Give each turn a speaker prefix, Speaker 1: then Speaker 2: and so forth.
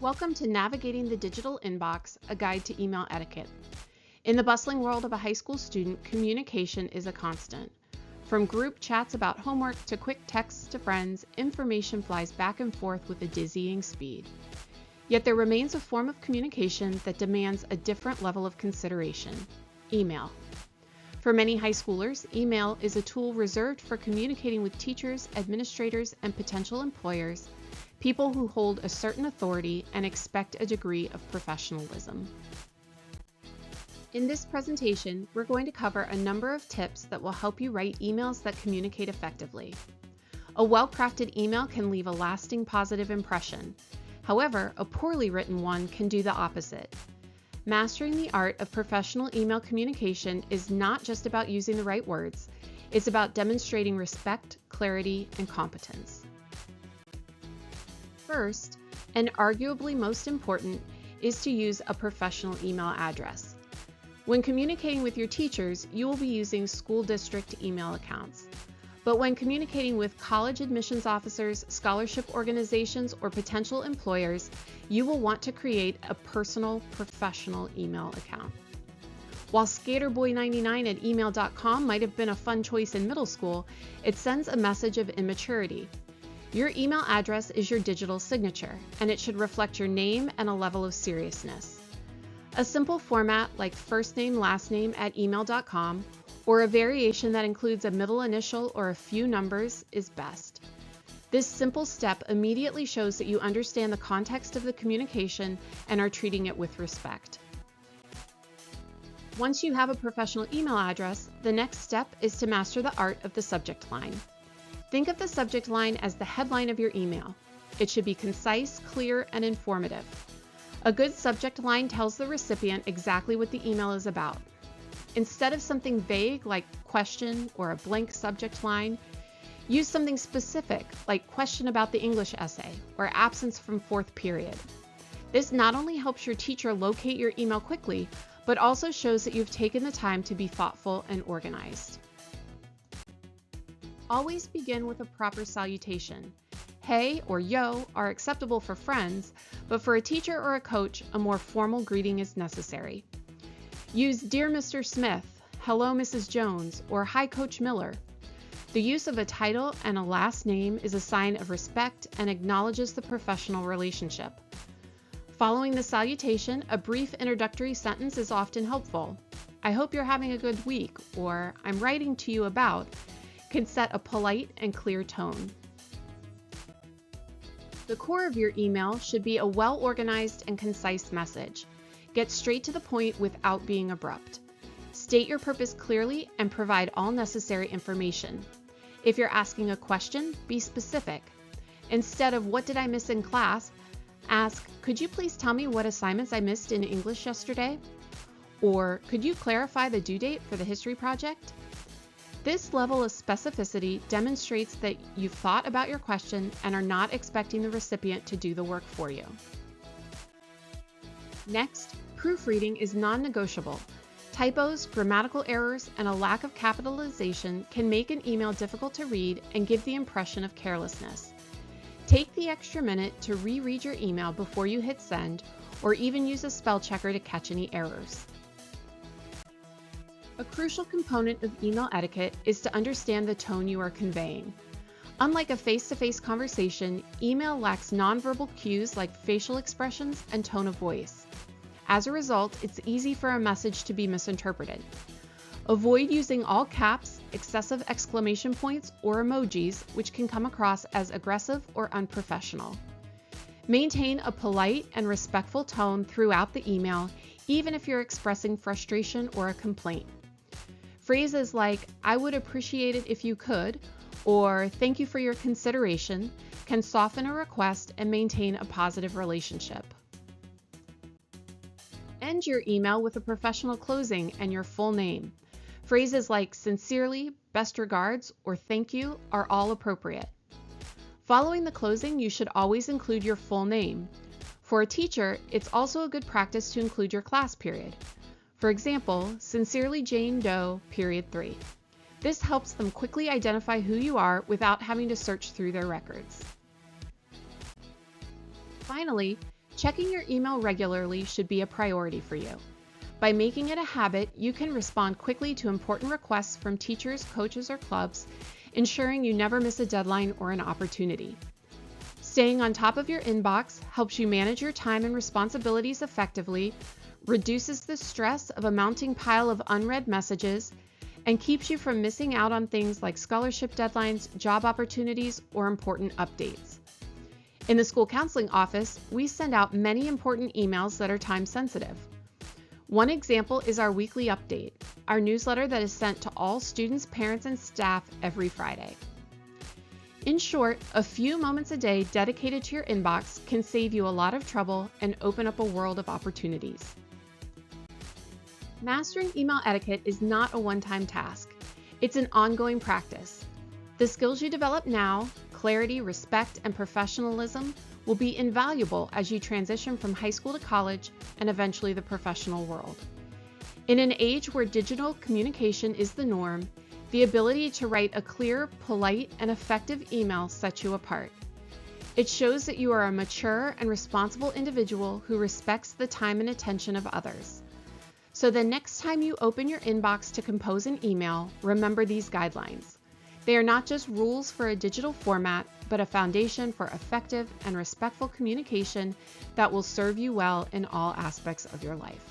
Speaker 1: Welcome to Navigating the Digital Inbox, a guide to email etiquette. In the bustling world of a high school student, communication is a constant. From group chats about homework to quick texts to friends, information flies back and forth with a dizzying speed. Yet there remains a form of communication that demands a different level of consideration: email. For many high schoolers, email is a tool reserved for communicating with teachers, administrators, and potential employers, people who hold a certain authority and expect a degree of professionalism. In this presentation, we're going to cover a number of tips that will help you write emails that communicate effectively. A well-crafted email can leave a lasting positive impression. However, a poorly written one can do the opposite. Mastering the art of professional email communication is not just about using the right words, it's about demonstrating respect, clarity, and competence. First, and arguably most important, is to use a professional email address. When communicating with your teachers, you will be using school district email accounts. But when communicating with college admissions officers, scholarship organizations, or potential employers, you will want to create a personal, professional email account. While skaterboy99 at email.com might have been a fun choice in middle school, it sends a message of immaturity. Your email address is your digital signature, and it should reflect your name and a level of seriousness. A simple format like first name, last name at email.com, or a variation that includes a middle initial or a few numbers is best. This simple step immediately shows that you understand the context of the communication and are treating it with respect. Once you have a professional email address, the next step is to master the art of the subject line. Think of the subject line as the headline of your email. It should be concise, clear, and informative. A good subject line tells the recipient exactly what the email is about. Instead of something vague like question or a blank subject line, use something specific like question about the English essay or absence from fourth period. This not only helps your teacher locate your email quickly, but also shows that you've taken the time to be thoughtful and organized. Always begin with a proper salutation. Hey or yo are acceptable for friends, but for a teacher or a coach, a more formal greeting is necessary. Use Dear Mr. Smith, Hello Mrs. Jones, or Hi Coach Miller. The use of a title and a last name is a sign of respect and acknowledges the professional relationship. Following the salutation, a brief introductory sentence is often helpful. I hope you're having a good week, or I'm writing to you about, can set a polite and clear tone. The core of your email should be a well-organized and concise message. Get straight to the point without being abrupt. State your purpose clearly and provide all necessary information. If you're asking a question, be specific. Instead of "What did I miss in class?" ask, "Could you please tell me what assignments I missed in English yesterday?" Or, "Could you clarify the due date for the history project?" This level of specificity demonstrates that you've thought about your question and are not expecting the recipient to do the work for you. Next, proofreading is non-negotiable. Typos, grammatical errors, and a lack of capitalization can make an email difficult to read and give the impression of carelessness. Take the extra minute to reread your email before you hit send, or even use a spell checker to catch any errors. A crucial component of email etiquette is to understand the tone you are conveying. Unlike a face-to-face conversation, email lacks nonverbal cues like facial expressions and tone of voice. As a result, it's easy for a message to be misinterpreted. Avoid using all caps, excessive exclamation points, or emojis, which can come across as aggressive or unprofessional. Maintain a polite and respectful tone throughout the email, even if you're expressing frustration or a complaint. Phrases like, "I would appreciate it if you could," or "Thank you for your consideration," can soften a request and maintain a positive relationship. End your email with a professional closing and your full name. Phrases like "sincerely," "best regards," or "thank you" are all appropriate. Following the closing, you should always include your full name. For a teacher, it's also a good practice to include your class period. For example, "Sincerely Jane Doe, period 3. This helps them quickly identify who you are without having to search through their records. Finally, Checking your email regularly should be a priority for you. By making it a habit, you can respond quickly to important requests from teachers, coaches, or clubs, ensuring you never miss a deadline or an opportunity. Staying on top of your inbox helps you manage your time and responsibilities effectively, reduces the stress of a mounting pile of unread messages, and keeps you from missing out on things like scholarship deadlines, job opportunities, or important updates. In the school counseling office, we send out many important emails that are time sensitive. One example is our weekly update, our newsletter that is sent to all students, parents, and staff every Friday. In short, a few moments a day dedicated to your inbox can save you a lot of trouble and open up a world of opportunities. Mastering email etiquette is not a one-time task. It's an ongoing practice. The skills you develop now, clarity, respect, and professionalism, will be invaluable as you transition from high school to college and eventually the professional world. In an age where digital communication is the norm, the ability to write a clear, polite, and effective email sets you apart. It shows that you are a mature and responsible individual who respects the time and attention of others. So the next time you open your inbox to compose an email, remember these guidelines. They are not just rules for a digital format, but a foundation for effective and respectful communication that will serve you well in all aspects of your life.